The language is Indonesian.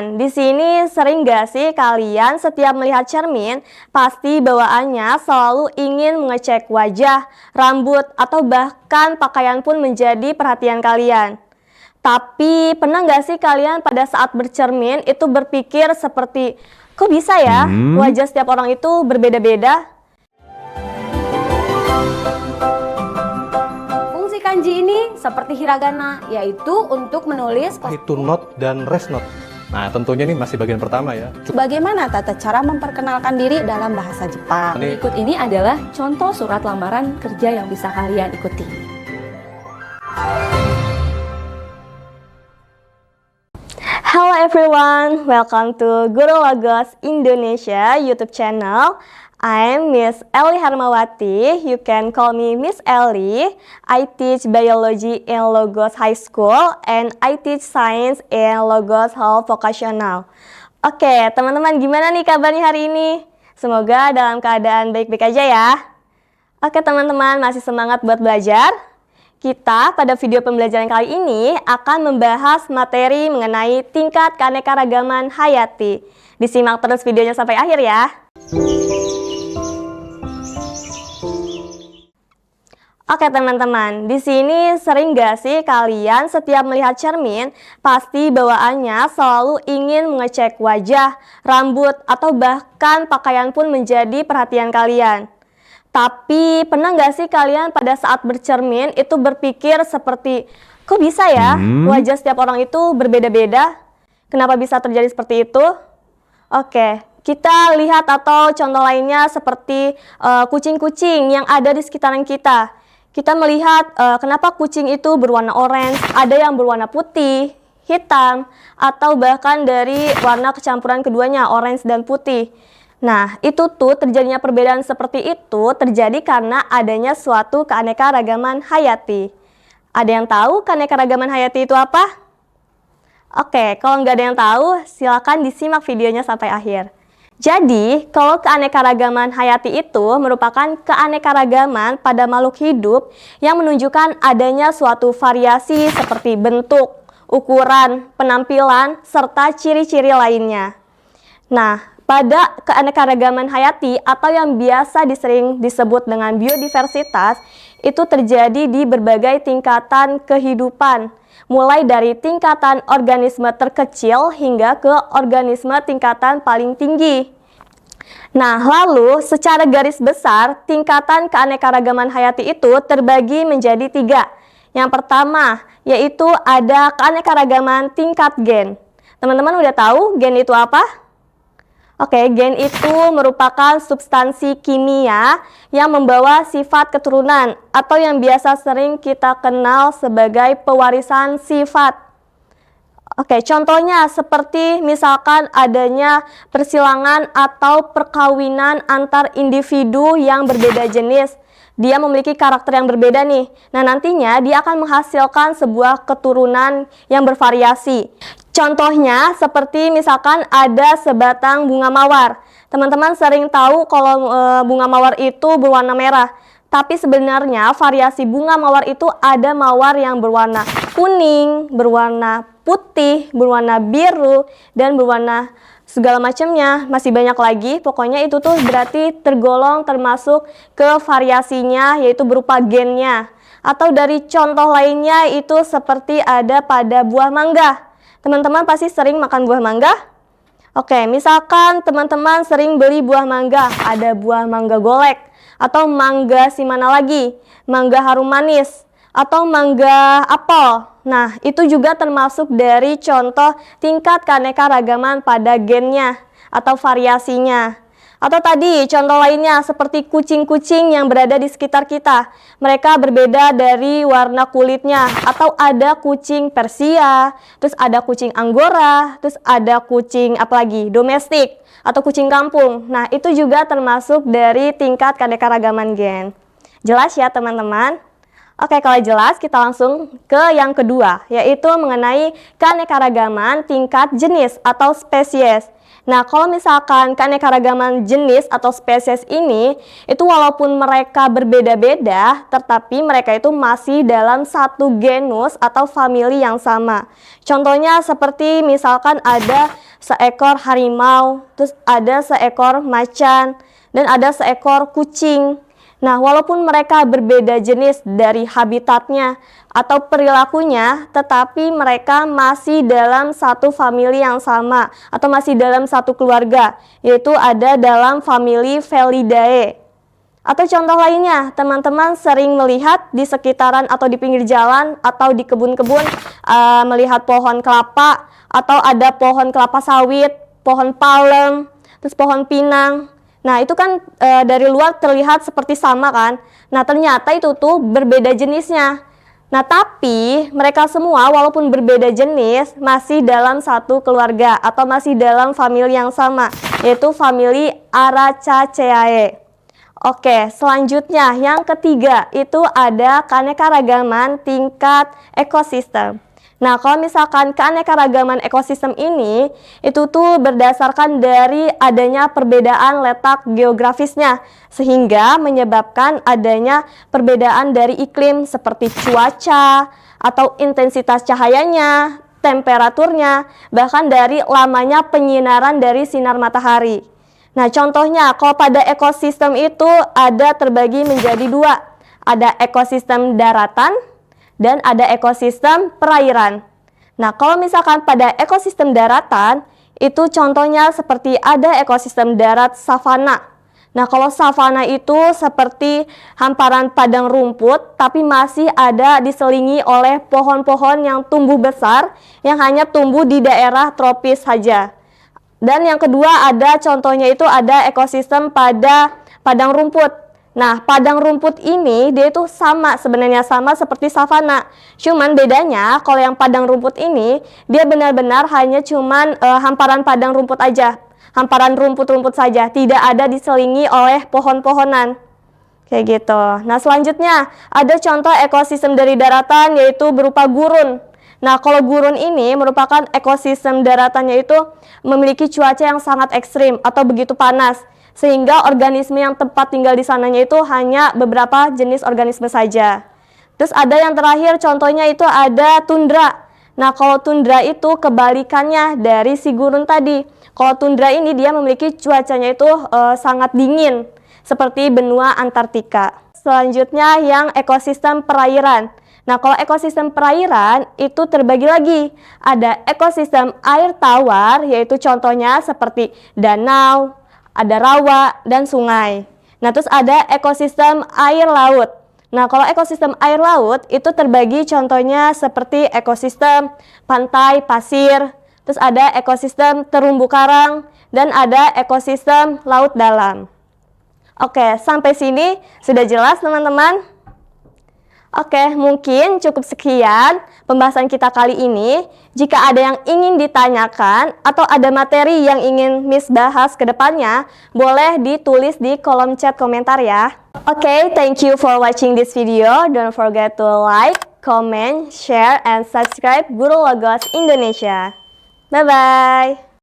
Di sini sering gak sih kalian setiap melihat cermin pasti bawaannya selalu ingin mengecek wajah, rambut, atau bahkan pakaian pun menjadi perhatian kalian. Tapi pernah gak sih kalian pada saat bercermin itu berpikir seperti, kok bisa ya wajah setiap orang itu berbeda-beda? Fungsi kanji ini seperti hiragana, yaitu untuk menulis Itu note dan rest note. Nah, tentunya ini masih bagian pertama ya. bagaimana tata cara memperkenalkan diri dalam bahasa Jepang. Berikut ini adalah contoh surat lamaran kerja yang bisa kalian ikuti. Hello everyone, welcome to Guru Logos Indonesia YouTube channel. I'm Miss Eli Harmawati, you can call me Miss Eli. I teach biology in Logos High School and I teach science in Logos Hall Vocational. Oke, teman-teman gimana nih kabarnya hari ini? Semoga dalam keadaan baik-baik aja ya. Oke teman-teman, masih semangat buat belajar? Kita pada video pembelajaran kali ini akan membahas materi mengenai tingkat keanekaragaman hayati. Disimak terus videonya sampai akhir ya. Oke teman-teman, di sini sering gak sih kalian setiap melihat cermin pasti bawaannya selalu ingin mengecek wajah, rambut, atau bahkan pakaian pun menjadi perhatian kalian. Tapi pernah gak sih kalian pada saat bercermin itu berpikir seperti, kok bisa ya wajah setiap orang itu berbeda-beda? Kenapa bisa terjadi seperti itu? Oke, kita lihat atau contoh lainnya seperti kucing-kucing yang ada di sekitaran kita. Kita melihat kenapa kucing itu berwarna orange, ada yang berwarna putih, hitam, atau bahkan dari warna kecampuran keduanya, orange dan putih. Nah, itu tuh terjadinya perbedaan seperti itu terjadi karena adanya suatu keanekaragaman hayati. Ada yang tahu keanekaragaman hayati itu apa? Oke, kalau nggak ada yang tahu, silakan disimak videonya sampai akhir. Jadi, kalau keanekaragaman hayati itu merupakan keanekaragaman pada makhluk hidup yang menunjukkan adanya suatu variasi seperti bentuk, ukuran, penampilan, serta ciri-ciri lainnya. Nah, pada keanekaragaman hayati atau yang biasa sering disebut dengan biodiversitas, itu terjadi di berbagai tingkatan kehidupan, mulai dari tingkatan organisme terkecil hingga ke organisme tingkatan paling tinggi. Nah, lalu secara garis besar, tingkatan keanekaragaman hayati itu terbagi menjadi 3. Yang pertama, yaitu ada keanekaragaman tingkat gen. Teman-teman udah tahu gen itu apa? Oke, gen itu merupakan substansi kimia yang membawa sifat keturunan atau yang biasa sering kita kenal sebagai pewarisan sifat. Oke, contohnya seperti misalkan adanya persilangan atau perkawinan antar individu yang berbeda jenis. Dia memiliki karakter yang berbeda nih. Nah, nantinya dia akan menghasilkan sebuah keturunan yang bervariasi. Contohnya seperti misalkan ada sebatang bunga mawar. Teman-teman sering tahu kalau bunga mawar itu berwarna merah. Tapi sebenarnya variasi bunga mawar itu ada mawar yang berwarna kuning, berwarna putih, berwarna biru, dan berwarna segala macamnya. Masih banyak lagi, pokoknya itu tuh berarti tergolong termasuk ke variasinya, yaitu berupa gennya. Atau dari contoh lainnya itu seperti ada pada buah mangga. Teman-teman pasti sering makan buah mangga? Oke, misalkan teman-teman sering beli buah mangga, ada buah mangga golek, atau mangga si mana lagi, mangga harum manis, atau mangga apel. Nah, itu juga termasuk dari contoh tingkat keanekaragaman pada gennya atau variasinya. Atau tadi contoh lainnya seperti kucing-kucing yang berada di sekitar kita. Mereka berbeda dari warna kulitnya, atau ada kucing Persia, terus ada kucing Anggora, terus ada kucing apalagi domestik atau kucing kampung. Nah, itu juga termasuk dari tingkat keanekaragaman gen. Jelas ya teman-teman? Oke, kalau jelas kita langsung ke yang kedua, yaitu mengenai keanekaragaman tingkat jenis atau spesies. Nah, kalau misalkan keanekaragaman jenis atau spesies ini, itu walaupun mereka berbeda-beda, tetapi mereka itu masih dalam satu genus atau famili yang sama. Contohnya seperti misalkan ada seekor harimau, terus ada seekor macan, dan ada seekor kucing. Nah, walaupun mereka berbeda jenis dari habitatnya atau perilakunya, tetapi mereka masih dalam satu famili yang sama atau masih dalam satu keluarga, yaitu ada dalam famili Felidae. Atau contoh lainnya, teman-teman sering melihat di sekitaran atau di pinggir jalan atau di kebun-kebun melihat pohon kelapa atau ada pohon kelapa sawit, pohon palem, terus pohon pinang. Nah, itu kan dari luar terlihat seperti sama kan? Nah, ternyata itu tuh berbeda jenisnya. Nah, tapi mereka semua walaupun berbeda jenis masih dalam satu keluarga atau masih dalam famili yang sama, yaitu famili Aracaceae. Oke, selanjutnya yang ketiga itu ada keanekaragaman tingkat ekosistem. Nah, kalau misalkan keanekaragaman ekosistem ini itu tuh berdasarkan dari adanya perbedaan letak geografisnya sehingga menyebabkan adanya perbedaan dari iklim seperti cuaca atau intensitas cahayanya, temperaturnya, bahkan dari lamanya penyinaran dari sinar matahari. Nah, contohnya kalau pada ekosistem itu ada terbagi menjadi dua. Ada ekosistem daratan dan ada ekosistem perairan. Nah, kalau misalkan pada ekosistem daratan, itu contohnya seperti ada ekosistem darat savana. Nah, kalau savana itu seperti hamparan padang rumput, tapi masih ada diselingi oleh pohon-pohon yang tumbuh besar, yang hanya tumbuh di daerah tropis saja. Dan yang kedua ada contohnya itu ada ekosistem pada padang rumput. Nah, padang rumput ini dia itu sebenarnya sama seperti savana. Cuman bedanya kalau yang padang rumput ini dia benar-benar hanya cuman hamparan padang rumput aja. Hamparan rumput-rumput saja, tidak ada diselingi oleh pohon-pohonan. Kayak gitu. Nah, selanjutnya ada contoh ekosistem dari daratan yaitu berupa gurun. Nah, kalau gurun ini merupakan ekosistem daratannya itu memiliki cuaca yang sangat ekstrim atau begitu panas, sehingga organisme yang tempat tinggal di sananya itu hanya beberapa jenis organisme saja. Terus ada yang terakhir, contohnya itu ada tundra. Nah, kalau tundra itu kebalikannya dari si gurun tadi. Kalau tundra ini dia memiliki cuacanya itu sangat dingin, seperti benua Antartika. Selanjutnya yang ekosistem perairan. Nah, kalau ekosistem perairan itu terbagi lagi. Ada ekosistem air tawar, yaitu contohnya seperti danau, ada rawa, dan sungai. Nah, terus ada ekosistem air laut. Nah, kalau ekosistem air laut itu terbagi contohnya seperti ekosistem pantai pasir, terus ada ekosistem terumbu karang, dan ada ekosistem laut dalam. Oke, sampai sini sudah jelas teman-teman? Oke, mungkin cukup sekian pembahasan kita kali ini. Jika ada yang ingin ditanyakan atau ada materi yang ingin Miss bahas ke depannya, boleh ditulis di kolom chat komentar ya. Oke, thank you for watching this video. Don't forget to like, comment, share, and subscribe Guru Logos Indonesia. Bye-bye.